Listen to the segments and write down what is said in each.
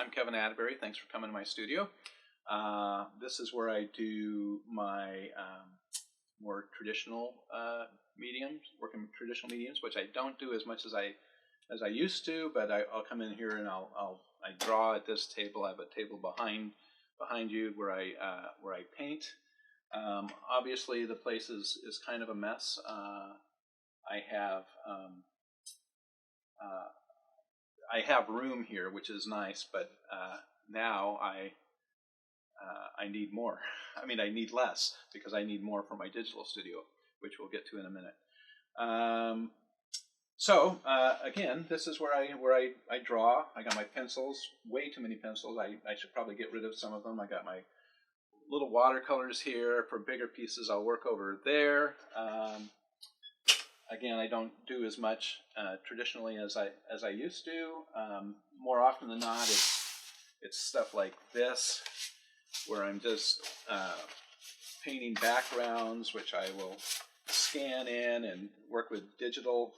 I'm Kevan Atteberry. Thanks for coming to my studio. This is where I do my more traditional mediums, work in traditional mediums, which I don't do as much as I used to. But I'll come in here and I draw at this table. I have a table behind you where I paint. Obviously, the place is kind of a mess. I have room here, which is nice, but now I need more. I mean, I need less because I need more for my digital studio, which we'll get to in a minute. Again, this is where I draw. I got my pencils, way too many pencils. I should probably get rid of some of them. I got my little watercolors here. For bigger pieces, I'll work over there. Again, I don't do as much traditionally as I used to. More often than not, it's stuff like this, where I'm just painting backgrounds, which I will scan in and work with digital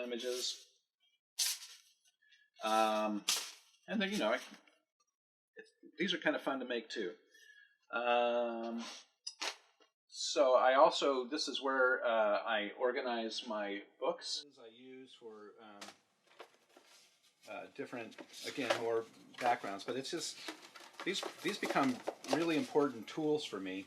images. And then these are kind of fun to make too. So I also, this is where I organize my books. I use for different, again, more backgrounds, but it's just, these become really important tools for me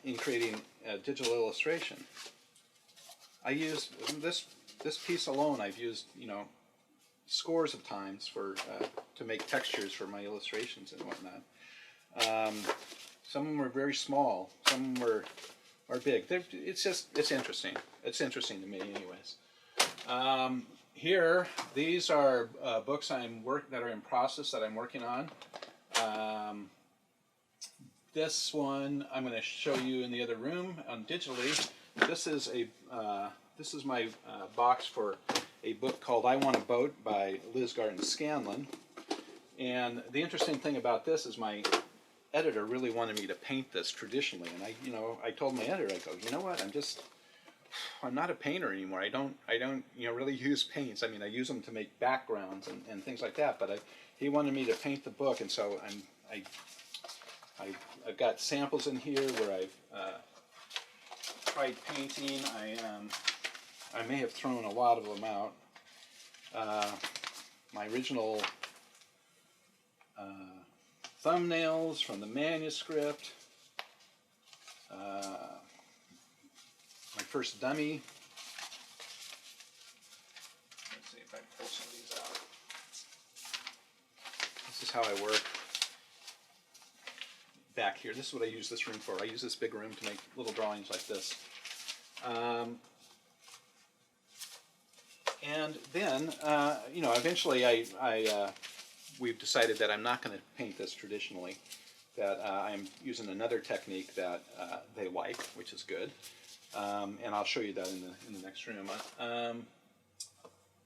in creating digital illustration. I use this piece alone. I've used scores of times for to make textures for my illustrations and whatnot. Some of them are very small. Some of them are big. It's interesting. It's interesting to me, anyways. Here, these are books that are in process that I'm working on. This one I'm going to show you in the other room digitally. This is my box for a book called I Want a Boat by Liz Garten Scanlon. And the interesting thing about this is my editor really wanted me to paint this traditionally, and I told my editor, I go, you know what, I'm not a painter anymore. I don't really use paints. I mean, I use them to make backgrounds and things like that, but he wanted me to paint the book, and so I've got samples in here where I've tried painting. I may have thrown a lot of them out. My original thumbnails from the manuscript, my first dummy. Let's see if I can pull some of these out. This is how I work back here. This is what I use this room for. I use this big room to make little drawings like this. And then, eventually we've decided that I'm not going to paint this traditionally, that I'm using another technique that they like, which is good. And I'll show you that in the next room.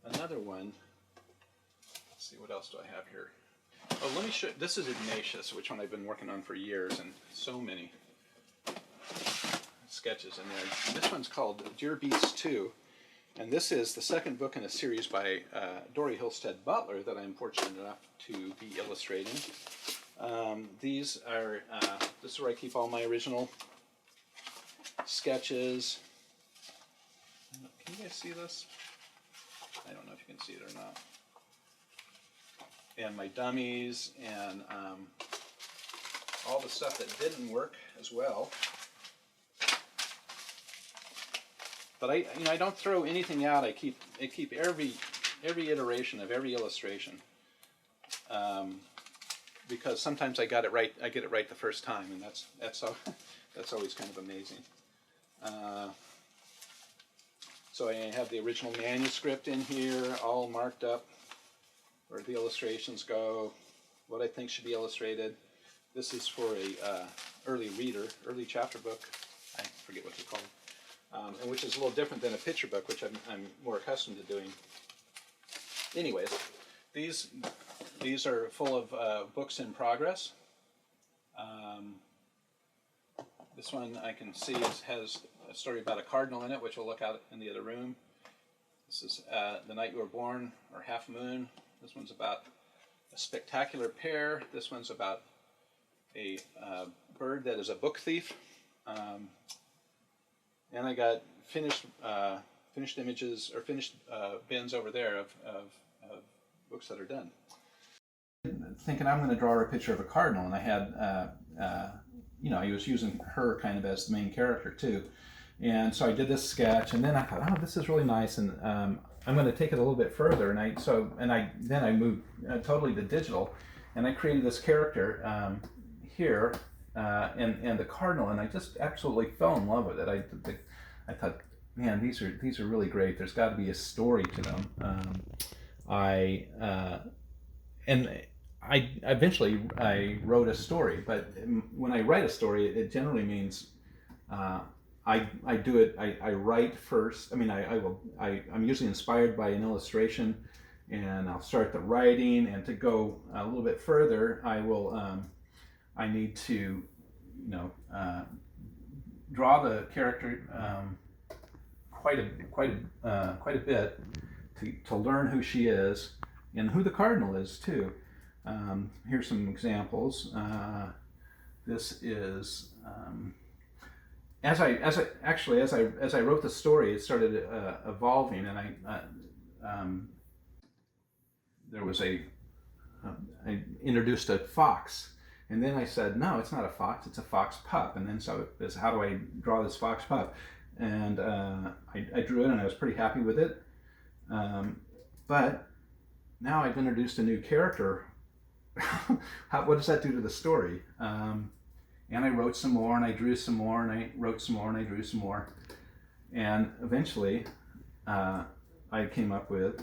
Another one, let's see, what else do I have here? Oh, let me show, this is Ignatius, which one I've been working on for years, and so many sketches in there. This one's called Dear Beasts 2. And this is the second book in a series by Dory Hillstead Butler that I'm fortunate enough to be illustrating. This is where I keep all my original sketches. Can you guys see this? I don't know if you can see it or not. And my dummies and all the stuff that didn't work as well. But I don't throw anything out. I keep every iteration of every illustration, because sometimes I get it right the first time, and that's always kind of amazing. So I have the original manuscript in here, all marked up, where the illustrations go, what I think should be illustrated. This is for a early chapter book. I forget what they're called. And which is a little different than a picture book, which I'm more accustomed to doing. Anyways, these are full of books in progress. This one I can see has a story about a cardinal in it, which we'll look at in the other room. This is The Night You Were Born, or Half Moon. This one's about a spectacular pair. This one's about a bird that is a book thief. And I got finished images, or finished bins over there of books that are done. Thinking I'm going to draw her a picture of a cardinal, and I had, I was using her kind of as the main character too. And so I did this sketch, and then I thought, oh, this is really nice, and I'm going to take it a little bit further. And I moved totally to digital, and I created this character here, and the cardinal, and I just absolutely fell in love with it. I thought, man, these are really great. There's got to be a story to them. I eventually wrote a story, but when I write a story, it generally means I do it. I write first. I mean, I'm usually inspired by an illustration, and I'll start the writing. And to go a little bit further, I need to, draw the character quite a bit to learn who she is and who the cardinal is too. Here's some examples. This is as I wrote the story, it started evolving, and I introduced a fox, and then I said, no, it's not a fox, it's a fox pup. And then so it's, how do I draw this fox pup? And I drew it, and I was pretty happy with it. But now I've introduced a new character. What does that do to the story? And I wrote some more, and I drew some more, and I wrote some more, and I drew some more. And eventually, I came up with,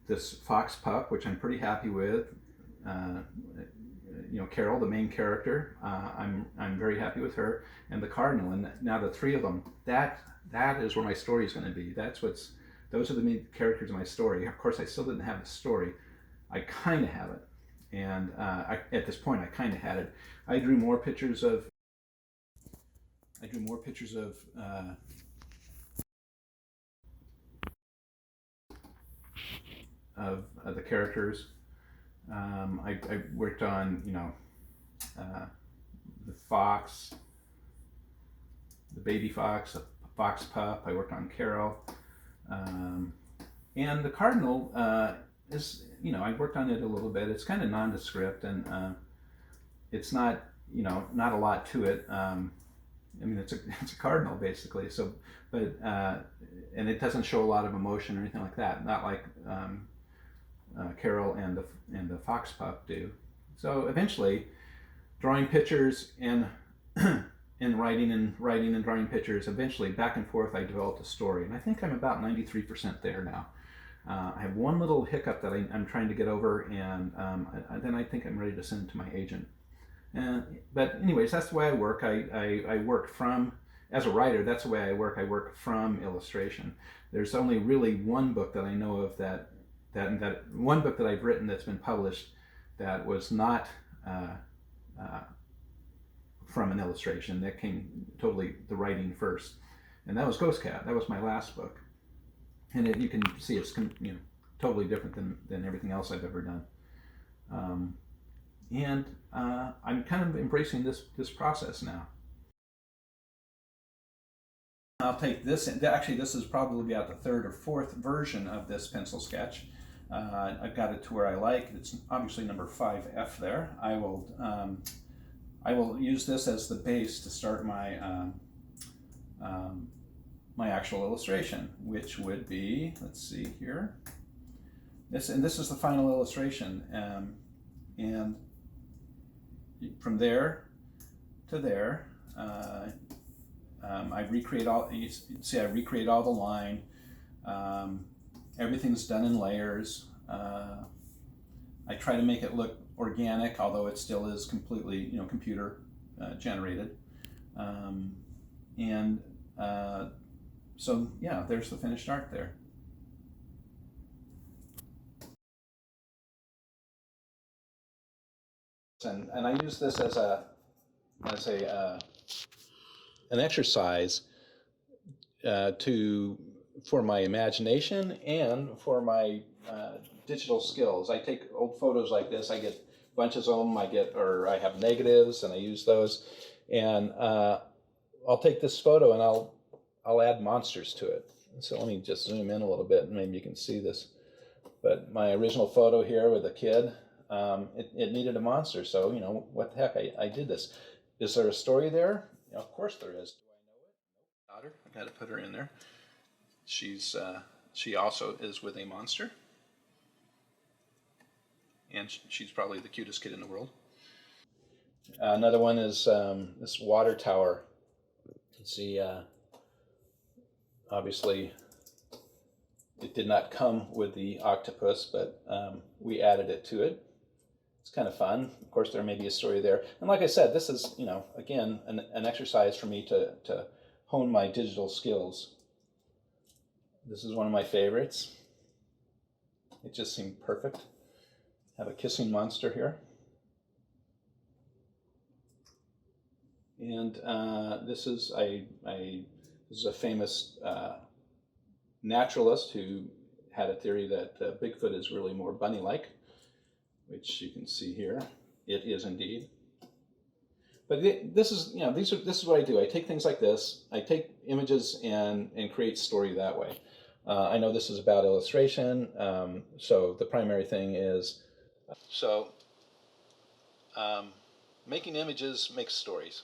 this fox pup, which I'm pretty happy with. Carol, the main character, I'm very happy with her, and the cardinal. And now the three of them, that is where my story is going to be. Those are the main characters of my story. Of course, I still didn't have the story. I kind of have it, and at this point, I kind of had it. I drew more pictures of the characters. I worked on, the fox, the baby fox, a fox pup. I worked on Carol, and the cardinal is, I worked on it a little bit. It's kind of nondescript, and it's not, not a lot to it. It's a cardinal basically. So, but and it doesn't show a lot of emotion or anything like that. Not like Carol and the fox pup do. So eventually, drawing pictures and writing and drawing pictures, eventually back and forth, I developed a story, and I think I'm about 93% there now. I have one little hiccup that I'm trying to get over, and then I think I'm ready to send it to my agent. But anyways, that's the way I work. I work from, as a writer, that's the way I work. I work from illustration. There's only really one book that I know of that one book that I've written that's been published that was not from an illustration. That came totally the writing first, and that was Ghost Cat. That was my last book, and you can see it's totally different than everything else I've ever done. And I'm kind of embracing this process now. I'll take this. Actually, this is probably about the third or fourth version of this pencil sketch. I've got it to where I like. It's obviously number 5F there. I will use this as the base to start my my actual illustration, which would be, let's see here. This is the final illustration, and from there to there, I recreate all. You see, I recreate all the line. Everything's done in layers. I try to make it look organic, although it still is completely, computer generated. So yeah, there's the finished art there. And I use this as an exercise for my imagination and for my digital skills. I take old photos like this. I get bunches of them. I have negatives, and I use those. And I'll take this photo and I'll add monsters to it. So let me just zoom in a little bit, and maybe you can see this. But my original photo here with a kid, it needed a monster. So what the heck? I did this. Is there a story there? Of course there is. Do I know it? Nope. Daughter. I got to put her in there. She also is with a monster, and she's probably the cutest kid in the world. Another one is this water tower. You can see, obviously, it did not come with the octopus, but we added it to it. It's kind of fun. Of course, there may be a story there. And like I said, this is, again, an exercise for me to hone my digital skills. This is one of my favorites. It just seemed perfect. Have a kissing monster here. And this is a famous naturalist who had a theory that Bigfoot is really more bunny-like, which you can see here. It is indeed. But this is what I do. I take things like this. I take images and create story that way. I know this is about illustration, so the primary thing is making images makes stories.